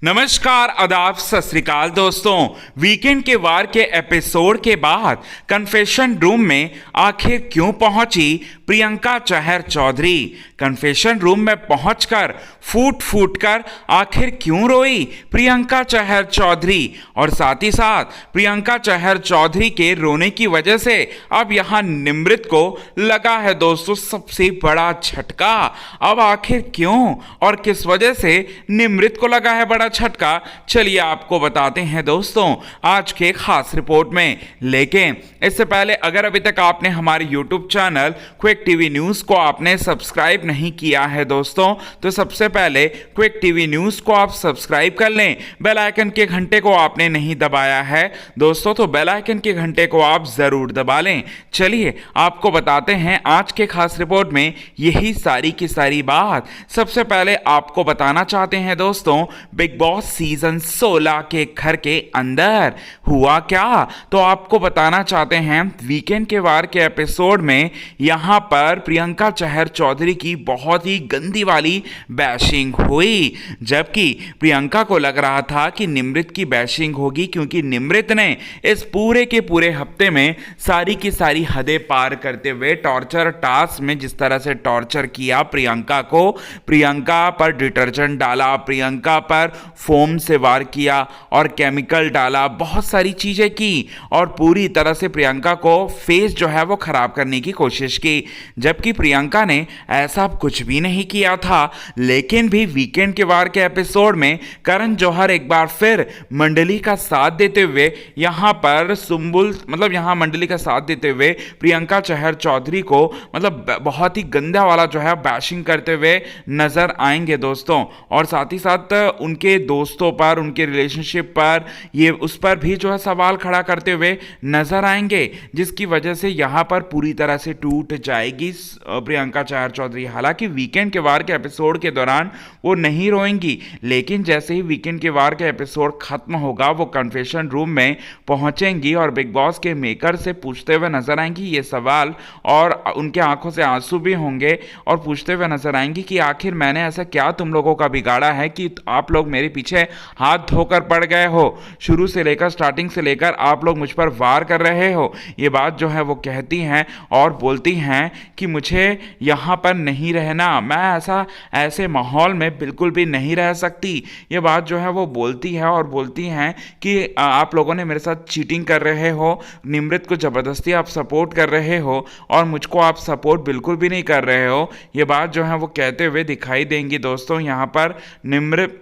नमस्कार, आदाब, सत श्री अकाल दोस्तों। वीकेंड के वार के एपिसोड के बाद कन्फेशन रूम में आखिर क्यों पहुंची प्रियंका चहर चौधरी? कन्फेशन रूम में पहुंचकर फूट फूट कर आखिर क्यों रोई प्रियंका चहर चौधरी? और साथ ही साथ प्रियंका चहर चौधरी के रोने की वजह से अब यहां निमृत को लगा है दोस्तों सबसे बड़ा झटका। अब आखिर क्यों और किस वजह से निमृत को लगा है बड़ा झटका, चलिए आपको बताते हैं दोस्तों आज के खास रिपोर्ट में। लेकिन इससे पहले अगर अभी तक आपने हमारे YouTube channel quick TV news को आपने सब्सक्राइब नहीं किया है दोस्तों, तो सबसे पहले क्विक टीवी न्यूज को आप सब्सक्राइब कर लें। बेल आइकन के घंटे को आपने नहीं दबाया है दोस्तों, तो बेल आइकन के घंटे को आप जरूर दबा लें। चलिए आपको बताते हैं आज के खास रिपोर्ट में यही सारी की सारी बात। सबसे पहले आपको बताना चाहते हैं दोस्तों, बिग बॉस सीजन 16 के घर के अंदर हुआ क्या, तो आपको बताना चाहते हैं वीकेंड के वार के एपिसोड में यहां पर प्रियंका चहर चौधरी की बहुत ही गंदी वाली बैशिंग हुई। जबकि प्रियंका को लग रहा था कि निमृत की बैशिंग होगी, क्योंकि निमृत ने इस पूरे के पूरे हफ्ते में सारी की सारी हदें पार करते हुए टॉर्चर टास्क में जिस तरह से टॉर्चर किया प्रियंका को, प्रियंका पर डिटर्जेंट डाला, प्रियंका पर फोम से वार किया और केमिकल डाला, बहुत सारी चीजें की और पूरी तरह से प्रियंका को फेस जो है वो खराब करने की कोशिश की। जबकि प्रियंका ने ऐसा कुछ भी नहीं किया था, लेकिन भी वीकेंड के वार के एपिसोड में करण जौहर एक बार फिर मंडली का साथ देते हुए यहां पर यहां मंडली का साथ देते हुए प्रियंका चहर चौधरी को बहुत ही गंदा वाला जो है बैशिंग करते हुए नजर आएंगे दोस्तों। और साथ ही साथ उनके दोस्तों पर, उनके रिलेशनशिप पर, ये उस पर भी जो है सवाल खड़ा करते हुए नजर आएंगे, जिसकी वजह से यहां पर पूरी तरह से टूट जाएगी प्रियंका चहर चौधरी। हालांकि वीकेंड के वार के एपिसोड के दौरान वो नहीं रोएंगी, लेकिन जैसे ही वीकेंड के वार के एपिसोड खत्म होगा वो कन्फेशन रूम में पहुंचेंगी और बिग बॉस के मेकर से पूछते हुए नजर आएंगी ये सवाल, और उनके आंखों से आंसू भी होंगे और पूछते हुए नजर आएंगी कि आखिर मैंने ऐसा क्या तुम लोगों का बिगाड़ा है कि आप लोग मेरे पीछे हाथ धोकर पड़ गए हो। शुरू से लेकर, स्टार्टिंग से लेकर आप लोग मुझ पर वार कर रहे हो। ये बात जो है वो कहती हैं और बोलती हैं कि मुझे यहाँ पर नहीं रहना, मैं ऐसे माहौल में बिल्कुल भी नहीं रह सकती। ये बात जो है वो बोलती है और बोलती हैं कि आप लोगों ने मेरे साथ चीटिंग कर रहे हो, निमृत को ज़बरदस्ती आप सपोर्ट कर रहे हो और मुझको आप सपोर्ट बिल्कुल भी नहीं कर रहे हो। ये बात जो है वो कहते हुए दिखाई देंगी दोस्तों यहाँ पर निमृत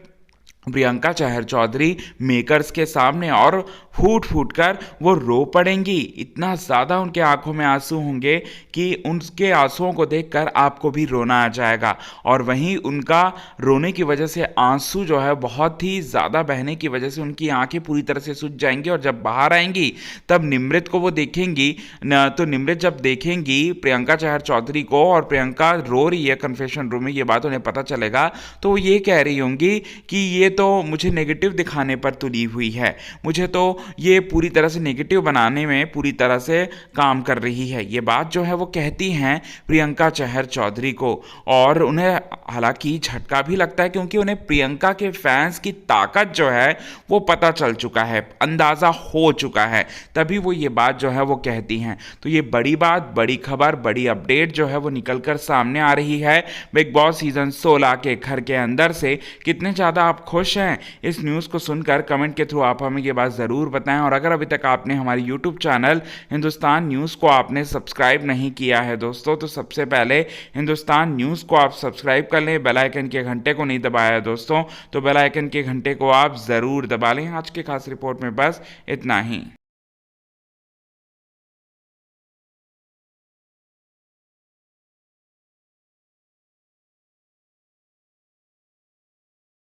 प्रियंका चहर चौधरी मेकर्स के सामने, और फूट फूट कर वो रो पड़ेंगी। इतना ज़्यादा उनके आंखों में आंसू होंगे कि उनके आंसुओं को देखकर आपको भी रोना आ जाएगा। और वहीं उनका रोने की वजह से आंसू जो है बहुत ही ज़्यादा बहने की वजह से उनकी आंखें पूरी तरह से सूज जाएंगी, और जब बाहर आएंगी तब निमृत को वो देखेंगी तो निमृत जब देखेंगी प्रियंका चहर चौधरी को और प्रियंका रो रही है कन्फेशन रूम में, ये बात उन्हें पता चलेगा तो वो ये कह रही होंगी कि ये तो मुझे नेगेटिव दिखाने पर तुली हुई है, मुझे तो ये पूरी तरह से नेगेटिव बनाने में पूरी तरह से काम कर रही है। ये बात जो है वो कहती हैं प्रियंका चहर चौधरी को, और उन्हें हालांकि झटका भी लगता है क्योंकि उन्हें प्रियंका के फैंस की ताकत जो है वो पता चल चुका है, अंदाज़ा हो चुका है, तभी वो ये बात जो है वो कहती हैं। तो ये बड़ी बात, बड़ी खबर, बड़ी अपडेट जो है वो निकल कर सामने आ रही है बिग बॉस सीजन 16 के घर के अंदर से। कितने ज़्यादा आप खुश हैं इस न्यूज़ को सुनकर, कमेंट के थ्रू आप हमें ये बात ज़रूर बताएं। और अगर अभी तक आपने हमारे YouTube चैनल हिंदुस्तान न्यूज़ को आपने सब्सक्राइब नहीं किया है दोस्तों, तो सबसे पहले हिंदुस्तान न्यूज़ को आप सब्सक्राइब कर लें। बेल आइकन के घंटे को नहीं दबाया है दोस्तों, तो बेल आइकन के घंटे को आप ज़रूर दबा लें। आज के खास रिपोर्ट में बस इतना ही।